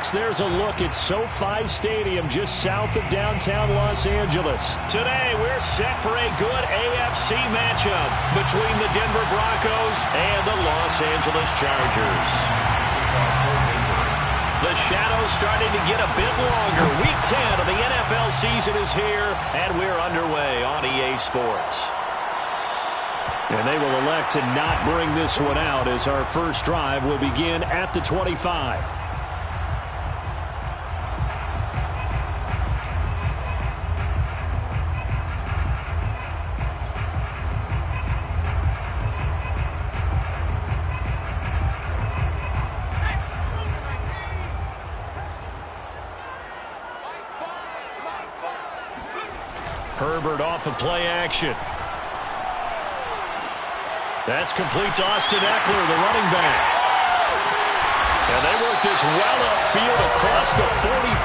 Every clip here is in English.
Next, there's a look at SoFi Stadium just south of downtown Los Angeles. Today, we're set for a good AFC matchup between the Denver Broncos and the Los Angeles Chargers. The shadow's starting to get a bit longer. Week 10 of the NFL season is here, and we're underway on EA Sports. And they will elect to not bring this one out as our first drive will begin at the 25. Herbert off of play action. That's complete to Austin Ekeler, the running back. And they work this well upfield across the 45.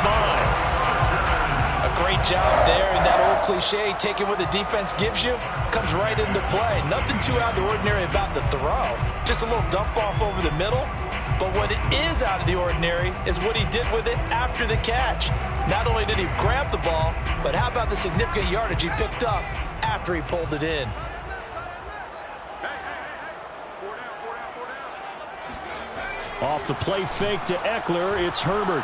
A great job there, and that old cliche, taking what the defense gives you, comes right into play. Nothing too out of the ordinary about the throw. Just a little dump off over the middle. But what is out of the ordinary is what he did with it after the catch. Not only did he grab the ball, but how about the significant yardage he picked up after he pulled it in. Off the play fake to Ekeler, it's Herbert.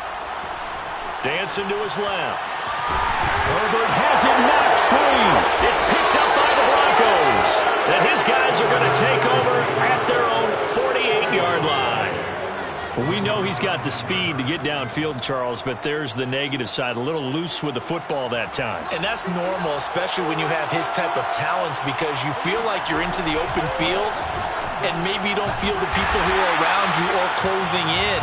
Dancing to his left. Herbert has it knocked free. It's picked up by the Broncos. And his guys are going to take over at their own 48-yard line. Well, we know he's got the speed to get downfield, Charles, but there's the negative side. A little loose with the football that time. And that's normal, especially when you have his type of talents, because you feel like you're into the open field and maybe you don't feel the people who are around you or closing in.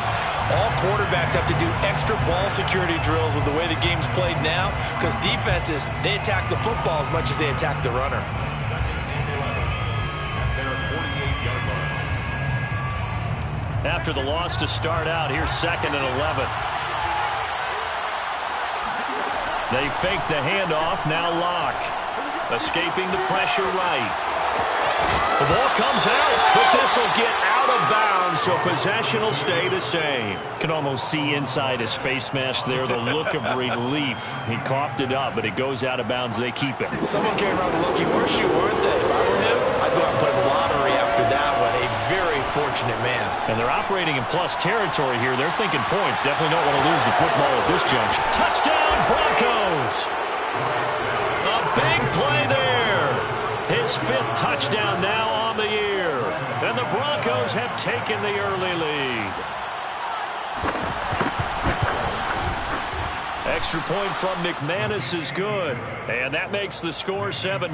All quarterbacks have to do extra ball security drills with the way the game's played now, because defenses, they attack the football as much as they attack the runner. After the loss to start out, here's 2nd and 11. They fake the handoff, now Locke. Escaping the pressure right. The ball comes out, but this will get out of bounds, so possession will stay the same. Can almost see inside his face mask there, the look of relief. He coughed it up, but it goes out of bounds. They keep it. Someone came around the lucky horseshoe, weren't they? If I were him, I'd go out and play the lottery after that one. A very fortunate man. And they're operating in plus territory here. They're thinking points. Definitely don't want to lose the football at this juncture. Touchdown, Broncos! A big play there. His 5th touchdown now on the year. And the Broncos have taken the early lead. Extra point from McManus is good. And that makes the score 7-0. 7,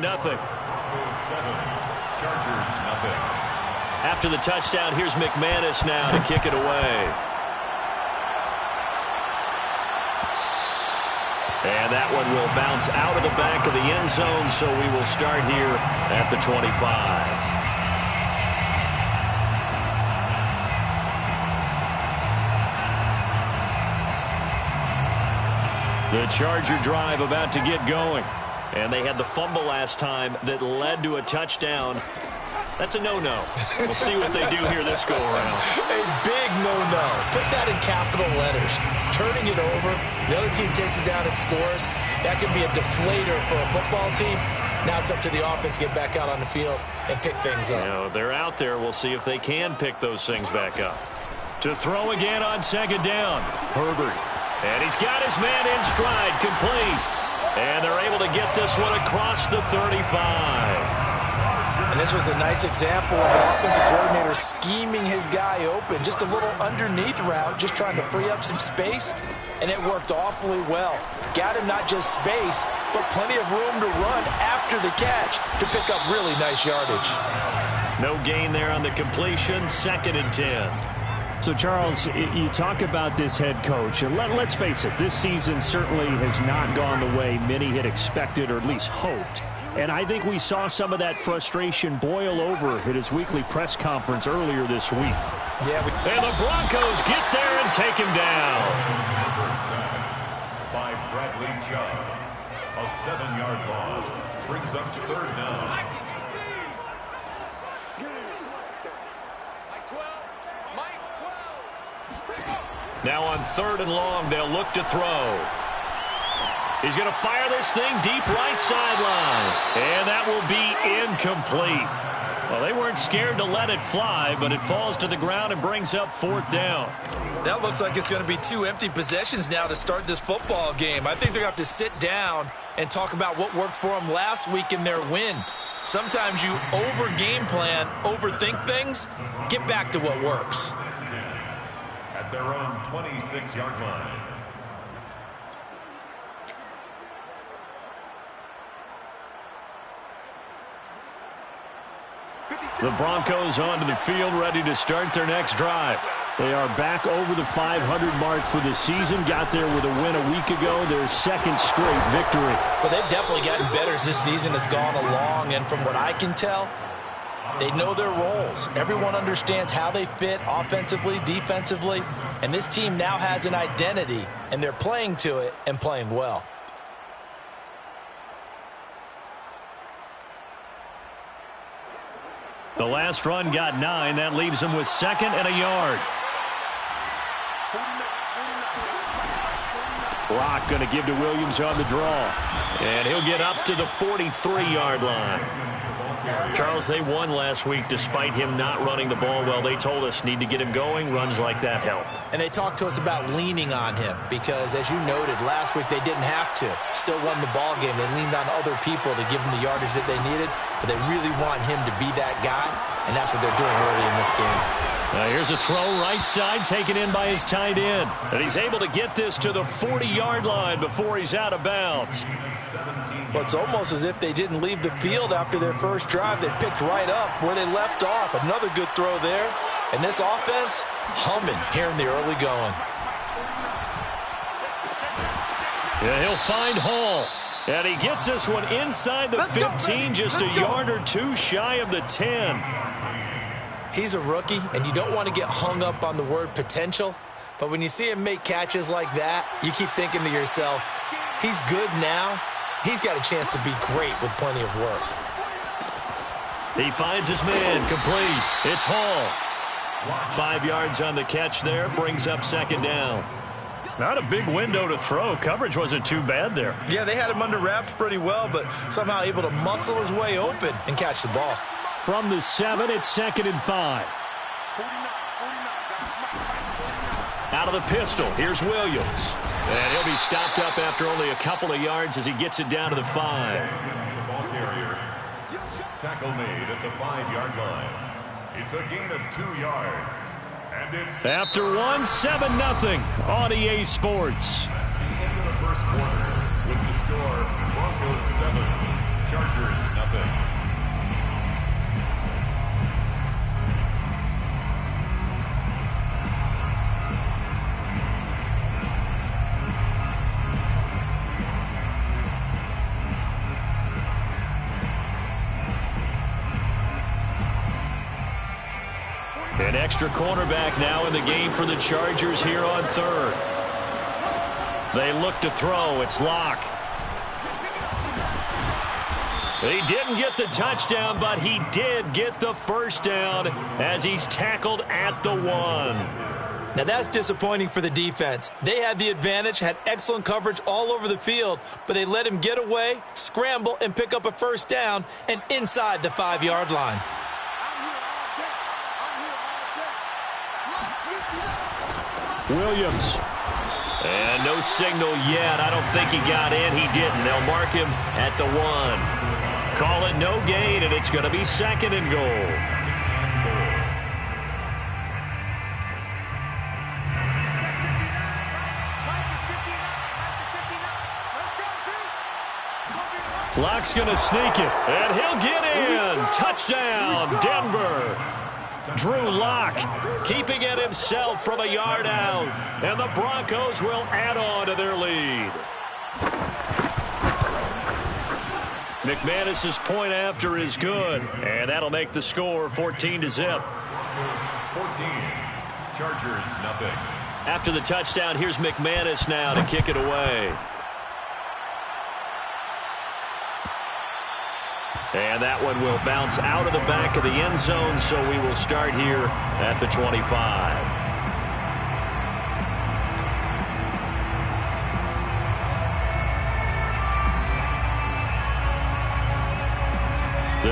Chargers, nothing. After the touchdown, here's McManus now to kick it away. And that one will bounce out of the back of the end zone, so we will start here at the 25. The Charger drive about to get going. And they had the fumble last time that led to a touchdown. That's a no-no. We'll see what they do here this go-around. A big no-no. Put that in capital letters. Turning it over, the other team takes it down and scores. That can be a deflator for a football team. Now it's up to the offense to get back out on the field and pick things up. You know, they're out there. We'll see if they can pick those things back up. To throw again on 2nd down. Herbert. And he's got his man in stride, complete. And they're able to get this one across the 35. And this was a nice example of an offensive coordinator scheming his guy open. Just a little underneath route, just trying to free up some space. And it worked awfully well. Got him not just space, but plenty of room to run after the catch to pick up really nice yardage. No gain there on the completion. 2nd and 10. So, Charles, you talk about this head coach, and let's face it, this season certainly has not gone the way many had expected or at least hoped. And I think we saw some of that frustration boil over at his weekly press conference earlier this week. Yeah, and the Broncos get there and take him down. By Bradley Chubb. A 7-yard loss brings up 3rd down. Now on 3rd and long, they'll look to throw. He's going to fire this thing deep right sideline. And that will be incomplete. Well, they weren't scared to let it fly, but it falls to the ground and brings up 4th down. That looks like it's going to be 2 empty possessions now to start this football game. I think they're going to have to sit down and talk about what worked for them last week in their win. Sometimes you over-game plan, overthink things, get back to what works. At their own 26-yard line. The Broncos onto the field, ready to start their next drive. They are back over the 500 mark for the season. Got there with a win a week ago, their 2nd straight victory. Well, they've definitely gotten better as this season has gone along, and from what I can tell, they know their roles. Everyone understands how they fit offensively, defensively, and this team now has an identity, and they're playing to it and playing well. The last run got 9. That leaves them with 2nd and a yard. Rock going to give to Williams on the draw. And he'll get up to the 43-yard line. Charles, they won last week despite him not running the ball well. They told us need to get him going. Runs like that help. And they talked to us about leaning on him because, as you noted, last week they didn't have to. Still won the ball game. They leaned on other people to give them the yardage that they needed, but they really want him to be that guy, and that's what they're doing early in this game. Here's a throw right side taken in by his tight end. And he's able to get this to the 40-yard line before he's out of bounds. Well, it's almost as if they didn't leave the field after their first drive. They picked right up where they left off. Another good throw there. And this offense, humming here in the early going. Yeah, he'll find Hall. And he gets this one inside the 15, just a yard or two shy of the 10. He's a rookie, and you don't want to get hung up on the word potential. But when you see him make catches like that, you keep thinking to yourself, he's good now. He's got a chance to be great with plenty of work. He finds his man, complete. It's Hall. 5 yards on the catch there, brings up 2nd down. Not a big window to throw. Coverage wasn't too bad there. Yeah, they had him under wraps pretty well, but somehow able to muscle his way open and catch the ball. From the 7, it's 2nd and 5. Out of the pistol, here's Williams. And he'll be stopped up after only a couple of yards as he gets it down to the 5. The ball carrier. Tackle made at the 5-yard line. It's a gain of 2 yards. And it's after 1, 7-0 on EA Sports. That's the end of the first quarter with the score Broncos 7, Chargers nothing. An extra cornerback now in the game for the Chargers here on 3rd. They look to throw. It's Locke. He didn't get the touchdown, but he did get the first down as he's tackled at the 1. Now that's disappointing for the defense. They had the advantage, had excellent coverage all over the field, but they let him get away, scramble, and pick up a first down and inside the 5-yard line. Williams. And no signal yet. I don't think he got in. He didn't. They'll mark him at the 1. Call it no gain, and it's going to be 2nd and goal. Locke's going to sneak it, and he'll get in. Touchdown, Denver. Drew Lock keeping it himself from a yard out, and the Broncos will add on to their lead. McManus's point after is good, and that'll make the score 14-0. 14, Chargers nothing. After the touchdown, here's McManus now to kick it away. And that one will bounce out of the back of the end zone, so we will start here at the 25.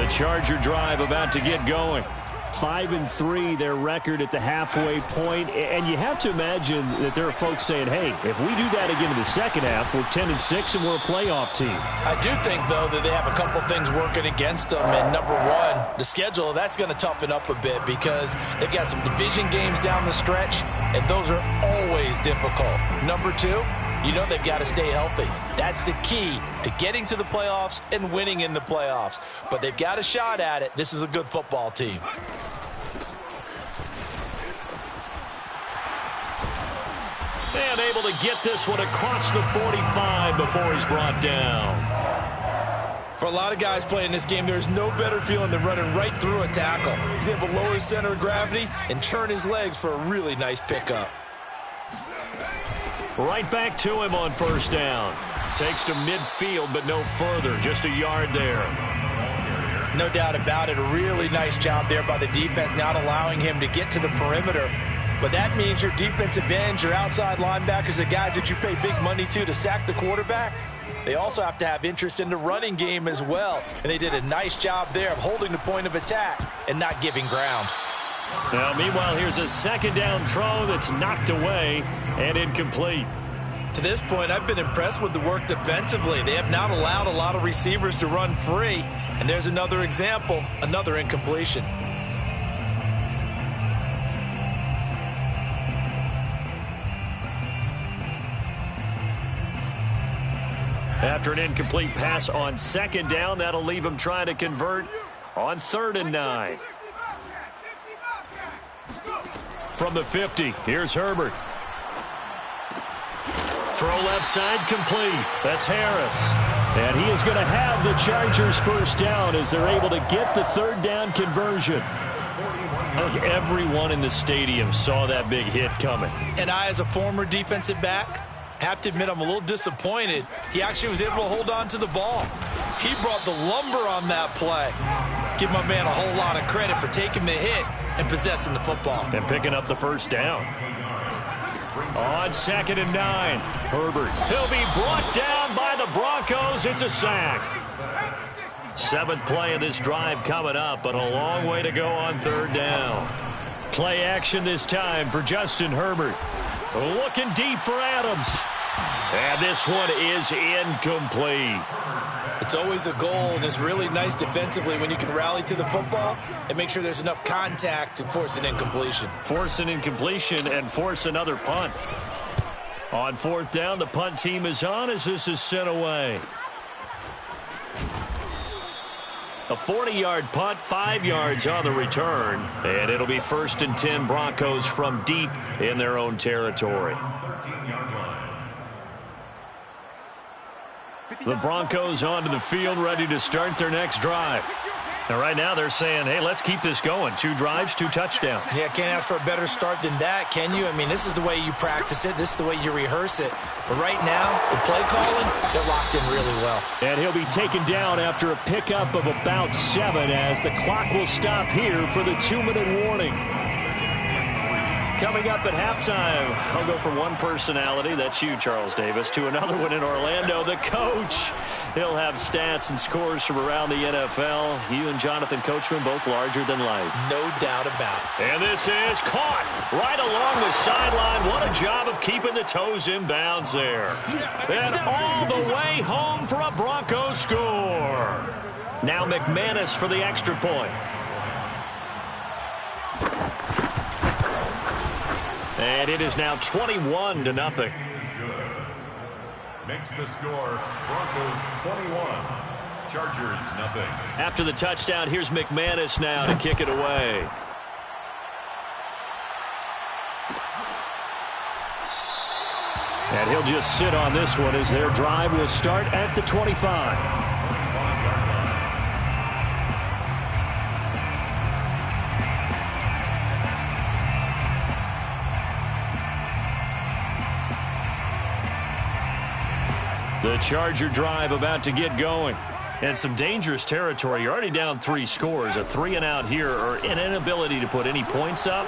The Charger drive about to get going. 5-3, their record at the halfway point. And you have to imagine that there are folks saying, hey, if we do that again in the second half, we're 10-6 and we're a playoff team. I do think, though, that they have a couple things working against them. And number one, the schedule, that's going to toughen up a bit because they've got some division games down the stretch, and those are always difficult. Number two, you know they've got to stay healthy. That's the key to getting to the playoffs and winning in the playoffs. But they've got a shot at it. This is a good football team. And able to get this one across the 45 before he's brought down. For a lot of guys playing this game, there's no better feeling than running right through a tackle. He's able to lower his center of gravity and churn his legs for a really nice pickup. Right back to him on first down. Takes to midfield, but no further. Just a yard there. No doubt about it. A really nice job there by the defense, not allowing him to get to the perimeter. But that means your defensive ends, your outside linebackers, the guys that you pay big money to sack the quarterback, they also have to have interest in the running game as well. And they did a nice job there of holding the point of attack and not giving ground. Now, meanwhile, here's a second down throw that's knocked away and incomplete. To this point, I've been impressed with the work defensively. They have not allowed a lot of receivers to run free. And there's another example, another incompletion. After an incomplete pass on second down, that'll leave him trying to convert on 3rd and 9. From the 50, here's Herbert. Throw left side complete. That's Harris. And he is going to have the Chargers first down as they're able to get the 3rd down conversion. I think everyone in the stadium saw that big hit coming. And I, as a former defensive back, have to admit I'm a little disappointed. He actually was able to hold on to the ball. He brought the lumber on that play. Give my man a whole lot of credit for taking the hit and possessing the football. And picking up the first down. On 2nd and 9, Herbert. He'll be brought down by the Broncos. It's a sack. 7th play of this drive coming up, but a long way to go on 3rd down. Play action this time for Justin Herbert. Looking deep for Adams. And this one is incomplete. It's always a goal, and it's really nice defensively when you can rally to the football and make sure there's enough contact to force an incompletion. Force an incompletion and force another punt. On 4th down, the punt team is on as this is sent away. A 40-yard punt, 5 yards on the return. And it'll be 1st and 10 Broncos from deep in their own territory. The Broncos onto the field, ready to start their next drive. Now, right now, they're saying, hey, let's keep this going. 2 drives, 2 touchdowns. Yeah, can't ask for a better start than that, can you? I mean, this is the way you practice it. This is the way you rehearse it. But right now, the play calling, they're locked in really well. And he'll be taken down after a pickup of about 7 as the clock will stop here for the 2-minute warning. Coming up at halftime, I'll go from one personality, that's you, Charles Davis, to another one in Orlando, the coach. He'll have stats and scores from around the NFL. You and Jonathan Coachman both larger than life. No doubt about it. And this is caught right along the sideline. What a job of keeping the toes in bounds there. And all the way home for a Broncos score. Now McManus for the extra point. And it is now 21-0. Makes the score Broncos 21, Chargers nothing. After the touchdown, here's McManus now to kick it away. And he'll just sit on this one as their drive will start at the 25. The Charger drive about to get going. And some dangerous territory. You're already down 3 scores. A 3-and-out here or an inability to put any points up.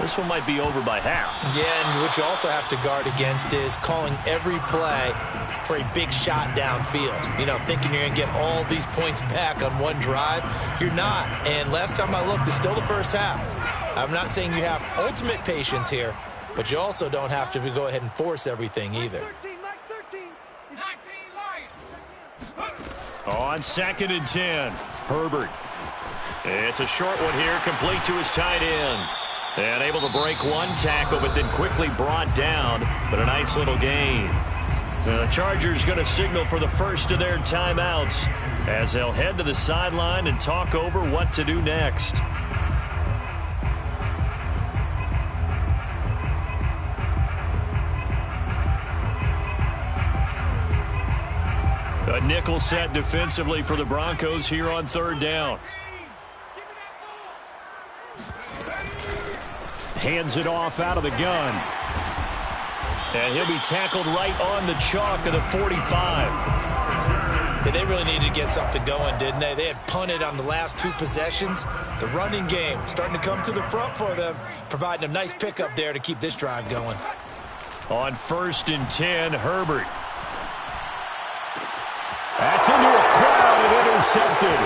This one might be over by half. Yeah, and what you also have to guard against is calling every play for a big shot downfield. You know, thinking you're going to get all these points back on one drive. You're not. And last time I looked, it's still the first half. I'm not saying you have ultimate patience here, but you also don't have to go ahead and force everything either. On 2nd and 10, Herbert. It's a short one here, complete to his tight end. And able to break one tackle, but then quickly brought down. But a nice little gain. The Chargers going to signal for the first of their timeouts as they'll head to the sideline and talk over what to do next. A nickel set defensively for the Broncos here on 3rd down. Hands it off out of the gun. And he'll be tackled right on the chalk of the 45. Yeah, they really needed to get something going, didn't they? They had punted on the last 2 possessions. The running game starting to come to the front for them, providing a nice pickup there to keep this drive going. On 1st and 10, Herbert. That's into a crowd and intercepted.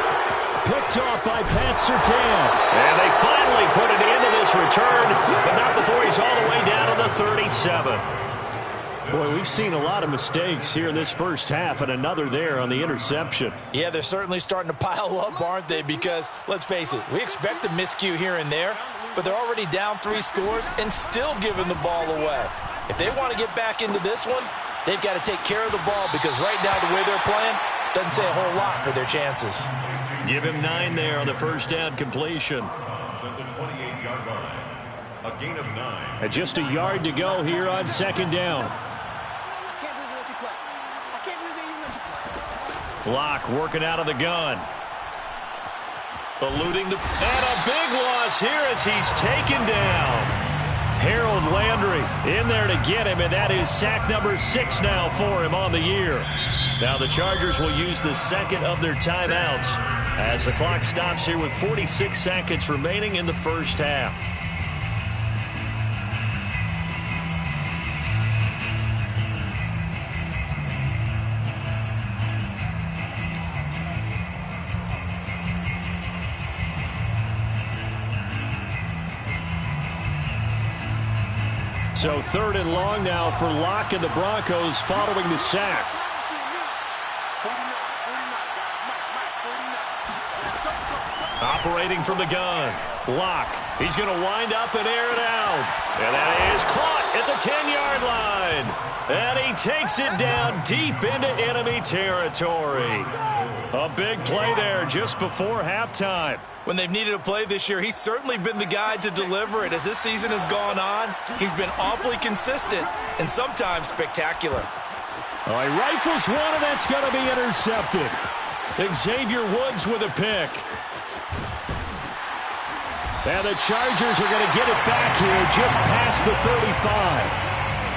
Picked off by Pat Surtain. And they finally put it into this return, but not before he's all the way down to the 37. Boy, we've seen a lot of mistakes here in this first half, and another there on the interception. Yeah, they're certainly starting to pile up, aren't they? Because, let's face it, we expect a miscue here and there, but they're already down 3 scores and still giving the ball away. If they want to get back into this one, they've got to take care of the ball, because right now the way they're playing doesn't say a whole lot for their chances. Give him 9 there on the first down completion. At the 28-yard line, a gain of 9. And just a yard to go here on 2nd down. Locke working out of the gun. Eluding the... And a big loss here as he's taken down. Harold Landry in there to get him, and that is sack number 6 now for him on the year. Now the Chargers will use the second of their timeouts as the clock stops here with 46 seconds remaining in the first half. So 3rd and long now for Locke and the Broncos following the sack. Operating from the gun. Locke. He's going to wind up and air it out. And that is caught at the 10-yard line. And he takes it down deep into enemy territory. A big play there just before halftime. When they've needed a play this year, he's certainly been the guy to deliver it. As this season has gone on, he's been awfully consistent and sometimes spectacular. All right, rifles one, and that's going to be intercepted. Xavier Woods with a pick. And the Chargers are going to get it back here just past the 35.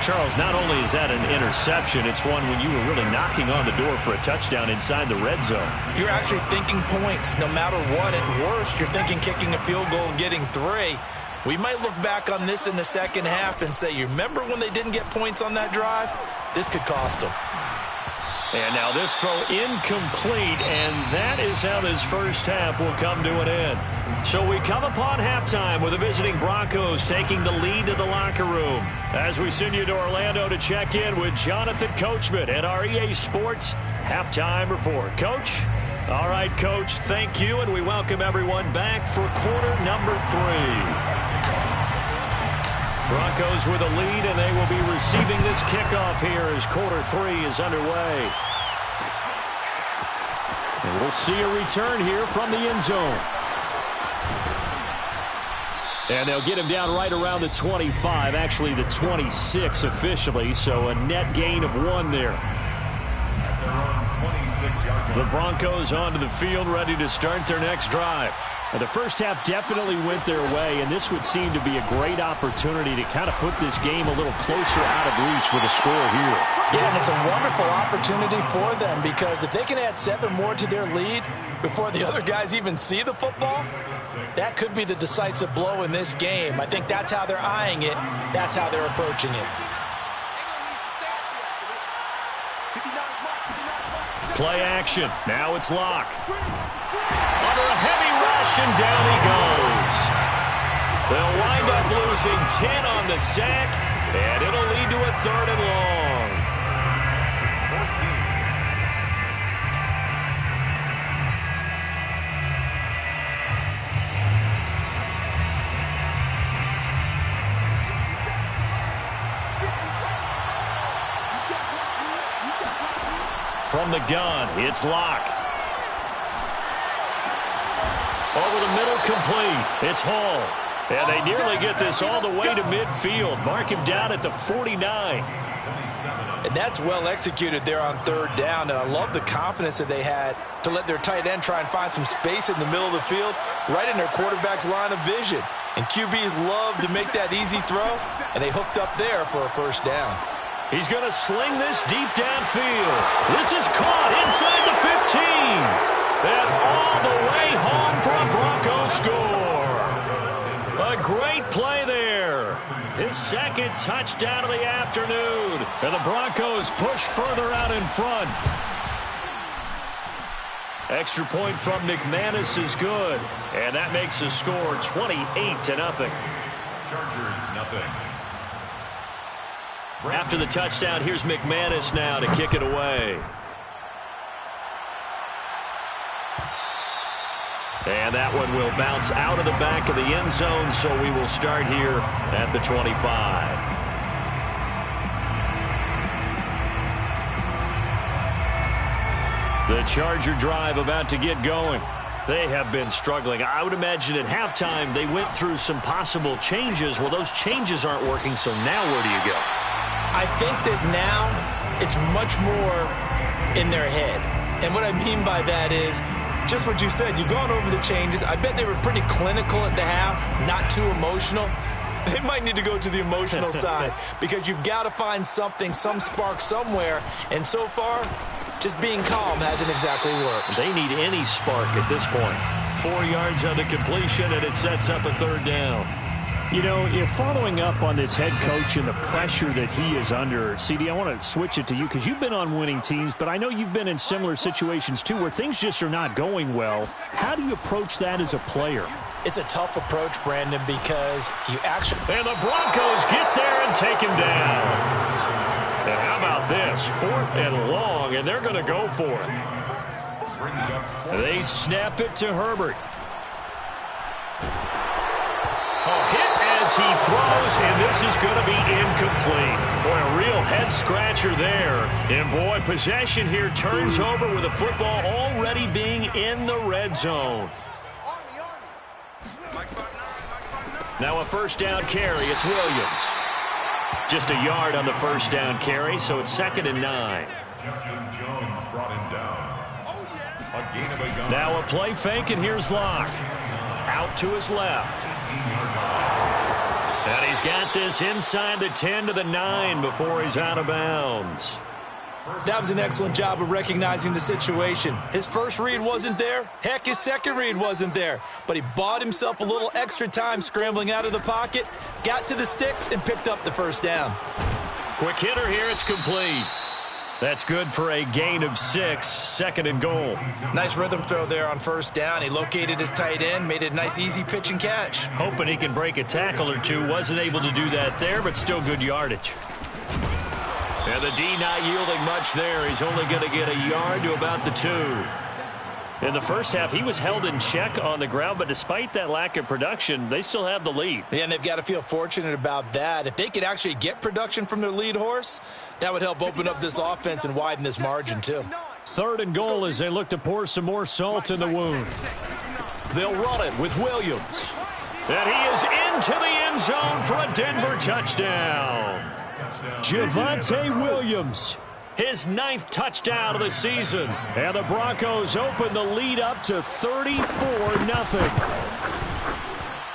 Charles, not only is that an interception, it's one when you were really knocking on the door for a touchdown inside the red zone. You're actually thinking points. No matter what, at worst, you're thinking kicking a field goal and getting 3. We might look back on this in the second half and say, you remember when they didn't get points on that drive? This could cost them. And now this throw incomplete, and that is how this first half will come to an end. So we come upon halftime with the visiting Broncos taking the lead to the locker room as we send you to Orlando to check in with Jonathan Coachman at our EA Sports Halftime Report. Coach? All right, Coach, thank you, and we welcome everyone back for quarter number 3. Broncos with a lead, and they will be receiving this kickoff here as quarter 3 is underway. And we'll see a return here from the end zone. And they'll get him down right around the 25, actually the 26 officially, so a net gain of 1 there. The Broncos onto the field ready to start their next drive. And the first half definitely went their way, and this would seem to be a great opportunity to kind of put this game a little closer out of reach with a score here. Yeah, and it's a wonderful opportunity for them because if they can add 7 more to their lead before the other guys even see the football, that could be the decisive blow in this game. I think that's how they're eyeing it. That's how they're approaching it. Play action. Now it's Locke. Under a heavy rush, and down he goes. They'll wind up losing 10 on the sack, and it'll lead to a 3rd and long. 14. From the gun, it's Locke. Over the middle, complete. It's Hall. And they nearly get this all the way to midfield. Mark him down at the 49. And that's well executed there on 3rd down. And I love the confidence that they had to let their tight end try and find some space in the middle of the field, right in their quarterback's line of vision. And QBs love to make that easy throw, and they hooked up there for a 1st down. He's going to sling this deep downfield. This is caught inside the 15. And all the way home for a Broncos score. A great play there. His 2nd touchdown of the afternoon. And the Broncos push further out in front. Extra point from McManus is good. And that makes the score 28-0. Chargers, nothing. After the touchdown, here's McManus now to kick it away. And that one will bounce out of the back of the end zone, so we will start here at the 25. The Charger drive about to get going. They have been struggling. I would imagine at halftime they went through some possible changes. Well, those changes aren't working, so now where do you go? I think that now it's much more in their head. And what I mean by that is just what you said. You've gone over the changes. I bet they were pretty clinical at the half, not too emotional. They might need to go to the emotional side because you've got to find something, some spark somewhere. And so far, just being calm hasn't exactly worked. They need any spark at this point. 4 yards on the completion, and it sets up a 3rd down. You know, you're following up on this head coach and the pressure that he is under. CD, I want to switch it to you because you've been on winning teams, but I know you've been in similar situations too where things just are not going well. How do you approach that as a player? It's a tough approach, Brandon, because you actually... And the Broncos get there and take him down. And how about this? 4th and long, and they're going to go for it. They snap it to Herbert. Hit as he throws, and this is going to be incomplete. Boy, a real head-scratcher there. And, boy, possession here turns over with the football already being in the red zone. Now a 1st down carry. It's Williams. Just a yard on the 1st down carry, so it's 2nd and 9. Justin Jones brought him down. A gain of a yard. Now a play fake, and here's Locke. Out to his left. And he's got this inside the 10 to the 9 before he's out of bounds. That was an excellent job of recognizing the situation. His first read wasn't there. Heck, his second read wasn't there. But he bought himself a little extra time scrambling out of the pocket, got to the sticks, and picked up the 1st down. Quick hitter here. It's complete. That's good for a gain of 6, 2nd and goal. Nice rhythm throw there on 1st down. He located his tight end, made it a nice easy pitch and catch. Hoping he can break a tackle or two. Wasn't able to do that there, but still good yardage. And the D not yielding much there. He's only going to get a yard to about the 2. In the first half, he was held in check on the ground, but despite that lack of production, they still have the lead. Yeah, and they've got to feel fortunate about that. If they could actually get production from their lead horse, that would help open up this offense and widen this margin, too. 3rd and goal as they look to pour some more salt in the wound. They'll run it with Williams. And he is into the end zone for a Denver touchdown. Javonte Williams his 9th touchdown of the season. And the Broncos open the lead up to 34-0.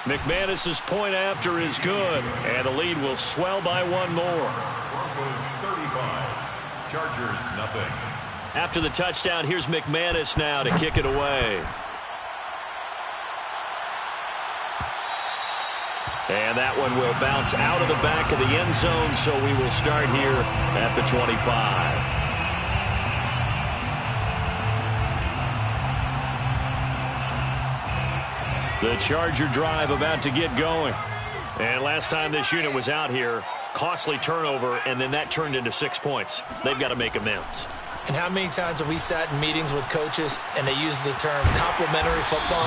McManus's point after is good, and the lead will swell by one more. Broncos 35, Chargers nothing. After the touchdown, here's McManus now to kick it away. And that one will bounce out of the back of the end zone, so we will start here at the 25. The Charger drive about to get going. And last time this unit was out here, costly turnover, and then that turned into 6 points. They've got to make amends. And how many times have we sat in meetings with coaches and they use the term complementary football?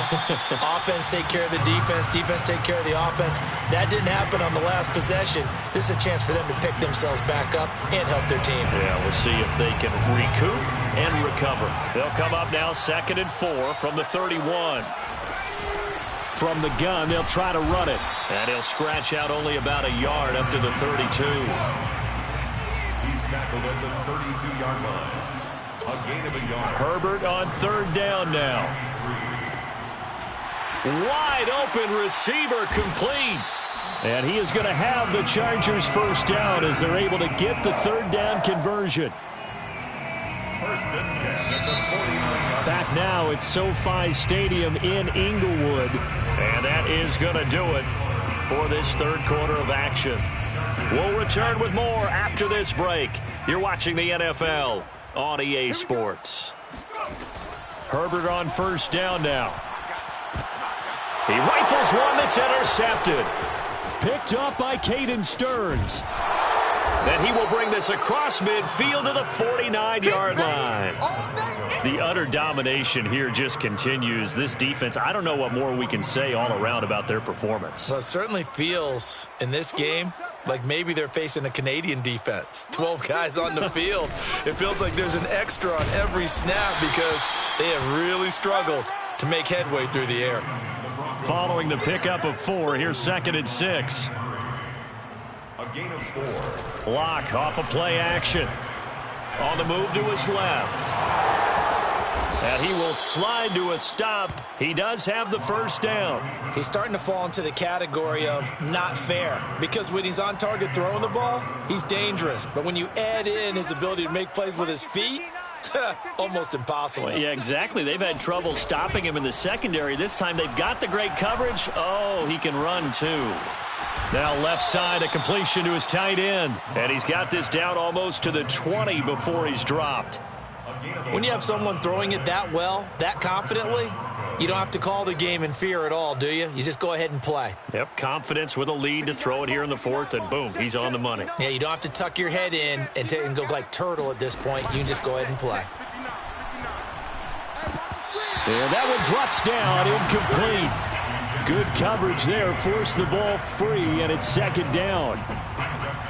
Offense take care of the defense, defense take care of the offense. That didn't happen on the last possession. This is a chance for them to pick themselves back up and help their team. Yeah, we'll see if they can recoup and recover. They'll come up now 2nd and 4 from the 31. From the gun, they'll try to run it. And he'll scratch out only about a yard up to the 32. He's tackled at the 32-yard line. A gain of a yard. Herbert on 3rd down now. Wide open receiver complete. And he is going to have the Chargers 1st down as they're able to get the 3rd down conversion. 1st and 10 at the 49-yard. Back now at SoFi Stadium in Inglewood. And that is going to do it for this 3rd quarter of action. We'll return with more after this break. You're watching the NFL on EA Sports. Herbert on 1st down now. He rifles one that's intercepted. Picked up by Caden Stearns. Then he will bring this across midfield to the 49-yard line. The utter domination here just continues. This defense, I don't know what more we can say all around about their performance. Well, it certainly feels in this game like maybe they're facing a Canadian defense. 12 guys on the field. It feels like there's an extra on every snap because they have really struggled to make headway through the air. Following the pickup of 4, here's 2nd and 6. A gain of 4. Lock off a play action. On the move to his left. And he will slide to a stop. He does have the 1st down. He's starting to fall into the category of not fair because when he's on target throwing the ball, he's dangerous. But when you add in his ability to make plays with his feet, almost impossible. Well, yeah, exactly. They've had trouble stopping him in the secondary. This time they've got the great coverage. Oh, he can run too. Now left side, a completion to his tight end. And he's got this down almost to the 20 before he's dropped. When you have someone throwing it that well, that confidently, you don't have to call the game in fear at all, do you? You just go ahead and play. Yep, confidence with a lead to throw it here in the 4th, and boom, he's on the money. Yeah, you don't have to tuck your head in and go like turtle at this point. You can just go ahead and play. And that one drops down, incomplete. Good coverage there, forced the ball free, and it's 2nd down.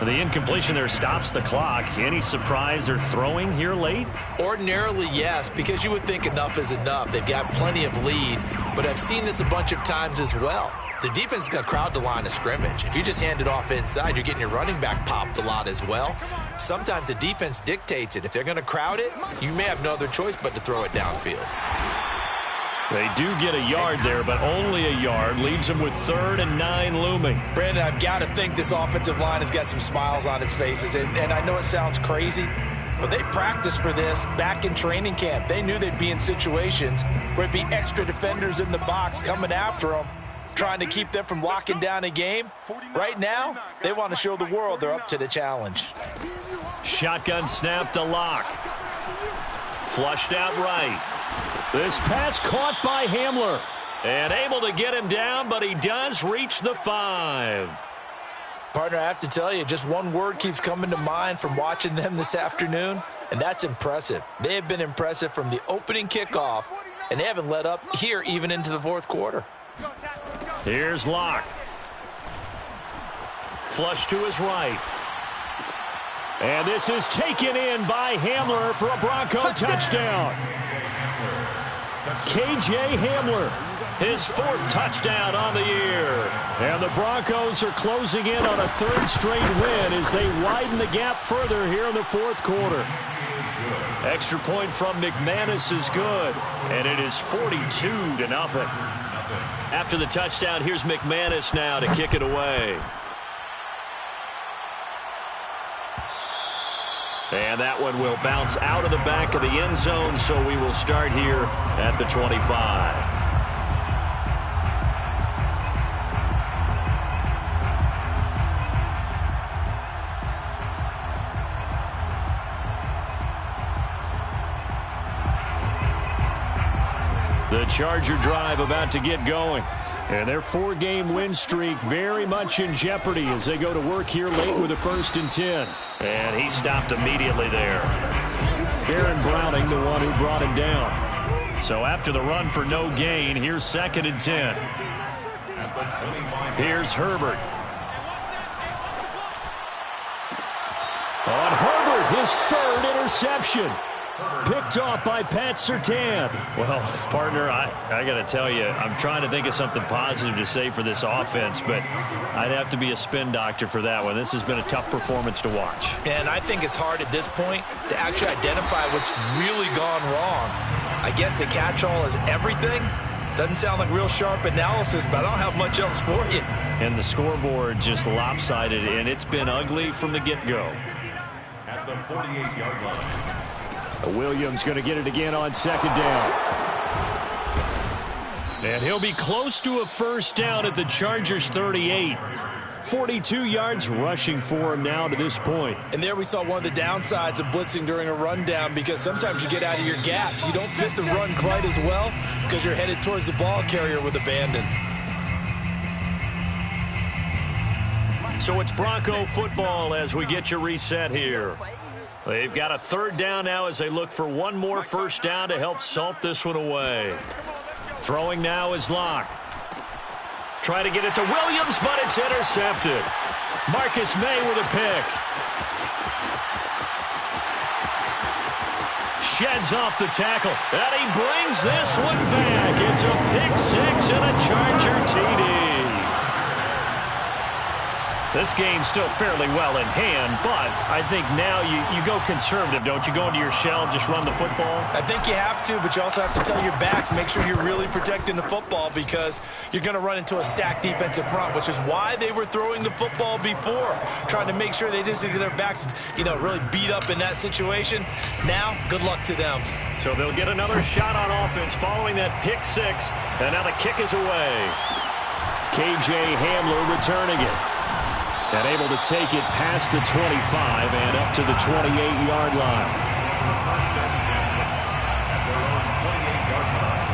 The incompletion there stops the clock. Any surprise they're throwing here late? Ordinarily, yes, because you would think enough is enough. They've got plenty of lead, but I've seen this a bunch of times as well. The defense is going to crowd the line of scrimmage. If you just hand it off inside, you're getting your running back popped a lot as well. Sometimes the defense dictates it. If they're going to crowd it, you may have no other choice but to throw it downfield. They do get a yard there, but only a yard. Leaves them with 3rd and 9 looming. Brandon, I've got to think this offensive line has got some smiles on its faces. And I know it sounds crazy, but they practiced for this back in training camp. They knew they'd be in situations where it'd be extra defenders in the box coming after them, trying to keep them from locking down a game. Right now, they want to show the world they're up to the challenge. Shotgun snap to Lock. Flushed out right. This pass caught by Hamler. And able to get him down, but he does reach the 5. Partner, I have to tell you, just one word keeps coming to mind from watching them this afternoon, and that's impressive. They have been impressive from the opening kickoff, and they haven't let up here even into the 4th quarter. Here's Lock. Flush to his right. And this is taken in by Hamler for a Bronco touchdown. KJ Hamler. His 4th touchdown on the year. And the Broncos are closing in on a 3rd straight win as they widen the gap further here in the 4th quarter. Extra point from McManus is good, and it is 42-0. After the touchdown, here's McManus now to kick it away. And that one will bounce out of the back of the end zone, so we will start here at the 25. The Charger drive about to get going. And their 4-game win streak very much in jeopardy as they go to work here late with a 1st and 10. And he stopped immediately there. Aaron Browning, the one who brought him down. So after the run for no gain, here's 2nd and 10. Here's Herbert. On Herbert, his 3rd interception. Picked off by Pat Surtain. Well, partner, I got to tell you, I'm trying to think of something positive to say for this offense, but I'd have to be a spin doctor for that one. This has been a tough performance to watch. And I think it's hard at this point to actually identify what's really gone wrong. I guess the catch-all is everything. Doesn't sound like real sharp analysis, but I don't have much else for you. And the scoreboard just lopsided, and it's been ugly from the get-go. At the 48-yard line. Williams going to get it again on 2nd down. And he'll be close to a 1st down at the Chargers 38. 42 yards rushing for him now to this point. And there we saw one of the downsides of blitzing during a rundown, because sometimes you get out of your gaps. You don't fit the run quite as well because you're headed towards the ball carrier with abandon. So it's Bronco football as we get your reset here. They've got a 3rd down now as they look for one more 1st down to help salt this one away. Throwing now is Locke. Try to get it to Williams, but it's intercepted. Marcus May with a pick. Sheds off the tackle, and he brings this one back. It's a pick 6 and a Charger TD. This game's still fairly well in hand, but I think now you go conservative, don't you? Go into your shell, just run the football? I think you have to, but you also have to tell your backs, make sure you're really protecting the football, because you're going to run into a stacked defensive front, which is why they were throwing the football before, trying to make sure they just get their backs, really beat up in that situation. Now, good luck to them. So they'll get another shot on offense following that pick 6, and now the kick is away. KJ Hamler returning it. And able to take it past the 25 and up to the 28-yard line. First and 10 at their own 28-yard line.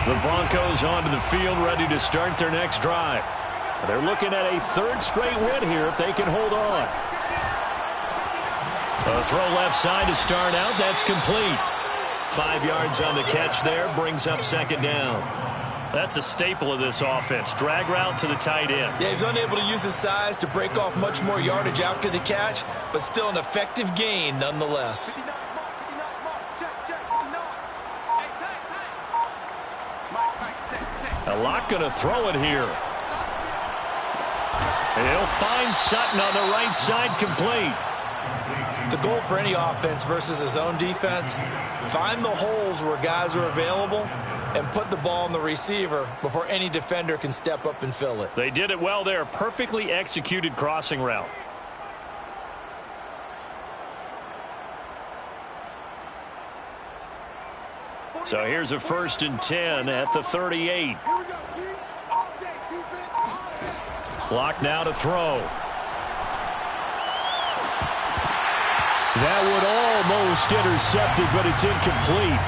The Broncos onto the field, ready to start their next drive. They're looking at a 3rd straight win here if they can hold on. A throw left side to start out. That's complete. 5 yards on the catch there, brings up 2nd down. That's a staple of this offense. Drag route to the tight end. Yeah, he's unable to use his size to break off much more yardage after the catch, but still an effective gain nonetheless. A lot going to throw it here. He'll find Sutton on the right side, complete. The goal for any offense versus his own defense, find the holes where guys are available and put the ball on the receiver before any defender can step up and fill it. They did it well there. Perfectly executed crossing route. So here's a 1st and 10 at the 38. Clock now to throw. That one almost intercepted, but it's incomplete.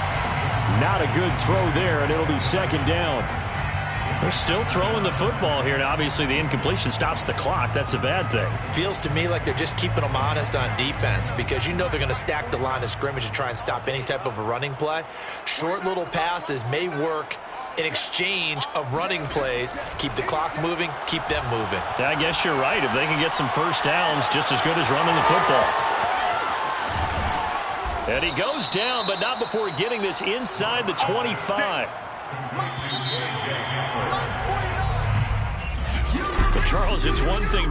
Not a good throw there, and it'll be 2nd down. They're still throwing the football here. Now, obviously, the incompletion stops the clock. That's a bad thing. Feels to me like they're just keeping them honest on defense, because you know they're going to stack the line of scrimmage and try and stop any type of a running play. Short little passes may work an exchange of running plays. Keep the clock moving, keep them moving. I guess you're right. If they can get some first downs, just as good as running the football. And he goes down, but not before getting this inside the 25. But Charles, it's one thing to